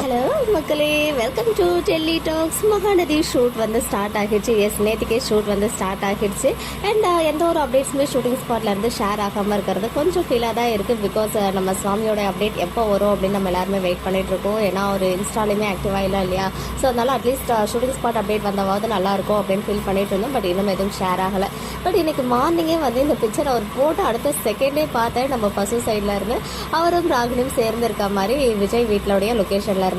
Hello மக்களே, welcome to Delhi talks. Mahanadi shoot வந்து start ஆகிடுச்சு. எஸ், நேற்றுக்கே ஷூட் வந்து ஸ்டார்ட் ஆகிடுச்சு. அண்ட் எந்த ஒரு அப்டேட்ஸுமே ஷூட்டிங் ஸ்பாட்லேருந்து ஷேர் ஆகாமல் இருக்கிறது கொஞ்சம் ஃபீலாக தான் இருக்குது. பிகாஸ் நம்ம சுவாமியோட அப்டேட் எப்போ வரும் அப்படின்னு நம்ம எல்லாருமே வெயிட் பண்ணிட்டு இருக்கோம். ஏன்னா ஒரு இன்ஸ்டாலையுமே ஆக்டிவாக இல்லை இல்லையா? ஸோ அதனால அட்லீஸ்ட் ஷூட்டிங் ஸ்பாட் அப்டேட் வந்தாவது நல்லாயிருக்கும் அப்படின்னு ஃபீல் பண்ணிட்டு இருந்தோம். பட் இன்னும் எதுவும் ஷேர் ஆகலை. பட் இன்னைக்கு மார்னிங்கே வந்து இந்த பிக்சர் அவர் போட்டு அடுத்த செகண்டே பார்த்தேன். நம்ம பசு சைடில் இருந்து அவரும் ராகினியும் சேர்ந்து இருக்க மாதிரி விஜய் வீட்டிலோடைய லொக்கேஷனில் இருந்து.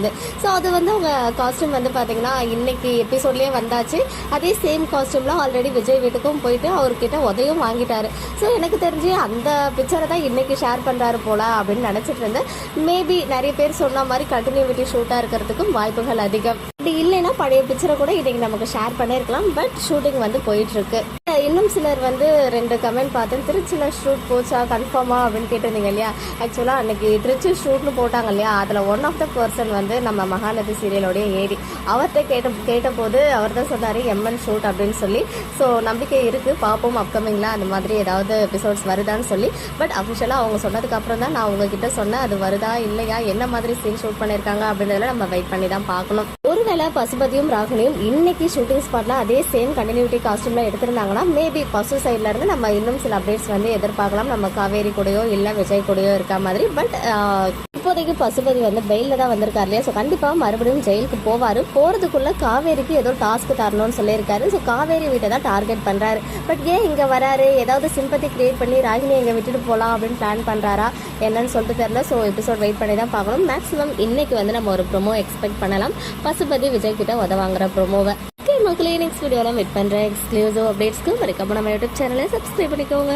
ஸோ அது வந்து அவங்க காஸ்டியூம் வந்து பார்த்தீங்கன்னா இன்னைக்கு எபிசோட்லேயே வந்தாச்சு. அதே சேம் காஸ்டியூம்லாம் ஆல்ரெடி விஜய் வீட்டுக்கும் போயிட்டு அவர்கிட்ட உதவியும் வாங்கிட்டாரு. ஸோ எனக்கு தெரிஞ்சு அந்த பிக்சரை தான் இன்னைக்கு ஷேர் பண்ணுறாரு போல அப்படின்னு நினச்சிட்டு இருந்தேன். மேபி நிறைய பேர் சொன்ன மாதிரி கண்டினியூட்டி ஷூட்டாக இருக்கிறதுக்கும் வாய்ப்புகள் அதிகம். அப்படி இல்லைன்னா பழைய பிக்சரை கூட இன்னைக்கு நமக்கு ஷேர் பண்ணியிருக்கலாம். பட் ஷூட்டிங் வந்து போயிட்டு இருக்கு. இன்னும் சிலர் வந்து 2 கமெண்ட் பார்த்தேன். திருச்சியில் ஷூட் போச்சா கன்ஃபார்மா அப்படின்னு கேட்டிருந்தீங்க இல்லையா? ஆக்சுவலாக அன்னைக்கு திருச்சி ஷூட்னு போட்டாங்க இல்லையா? அதில் ஒன் ஆஃப் த பர்சன் வந்து நம்ம மகாநதி சீரியலோடைய ஏடி. அவர்கிட்ட கேட்டபோது அவர் தான் சொன்னார் எம்என் ஷூட் அப்படின்னு சொல்லி. ஸோ நம்பிக்கை இருக்குது, பார்ப்போம் அப்கமிங்கில் அந்த மாதிரி ஏதாவது எபிசோட்ஸ் வருதான்னு சொல்லி. பட் அஃபிஷியலாக அவங்க சொன்னதுக்கு அப்புறம் தான் நான் உங்ககிட்ட சொன்னேன் அது வருதா இல்லையா, என்ன மாதிரி சீன் ஷூட் பண்ணியிருக்காங்க அப்படின்றதுல நம்ம வெயிட் பண்ணி தான் பார்க்கணும். ஒருவேளை பசுபதியும் ராகினியும் இன்னைக்கு ஷூட்டிங் ஸ்பாட்ல அதே சேம் கண்டினியூட்டி காஸ்டியூம்ல எடுத்திருந்தாங்கன்னா மேபி பசு சைட்ல இருந்து நம்ம இன்னும் சில அப்டேட்ஸ் வந்து எதிர்பார்க்கலாம். நம்ம காவேரி கூடயோ இல்லை விஜய் கூடயோ இருக்க மாதிரி. பட் இப்போதைக்கு பசுபதி வந்து பெயில தான் வந்திருக்காரு இல்லையா? ஸோ கண்டிப்பாக மறுபடியும் ஜெயிலுக்கு போவார். போகிறதுக்குள்ள காவேரிக்கு ஏதோ டாஸ்க் தரணும்னு சொல்லியிருக்காரு. ஸோ காவேரி வீட்டை தான் டார்கெட் பண்ணுறாரு. பட் ஏன் இங்கே வராரு? ஏதாவது சிம்பத்தி கிரியேட் பண்ணி ராகினி இங்கே விட்டுட்டு போகலாம் அப்படின்னு பிளான் பண்ணுறாரா என்னன்னு சொல்லிட்டு தெரியல. ஸோ எபிசோட் வெயிட் பண்ணி தான் பார்க்கணும். மேக்ஸிமம் இன்னைக்கு வந்து நம்ம ஒரு ப்ரோமோ எக்ஸ்பெக்ட் பண்ணலாம். பசுபதி விஜய் கிட்ட உதவாங்கிற ப்ரோமோவை. மக்களே, நெக்ஸ்ட் வீடியோலாம் வெயிட் பண்ணுறேன். எக்ஸ்க்ளூசிவ் அப்டேட்ஸ்க்கு மறக்காம நம்ம யூடியூப் சேனலை சப்ஸ்கிரைப் பண்ணிக்கோங்க.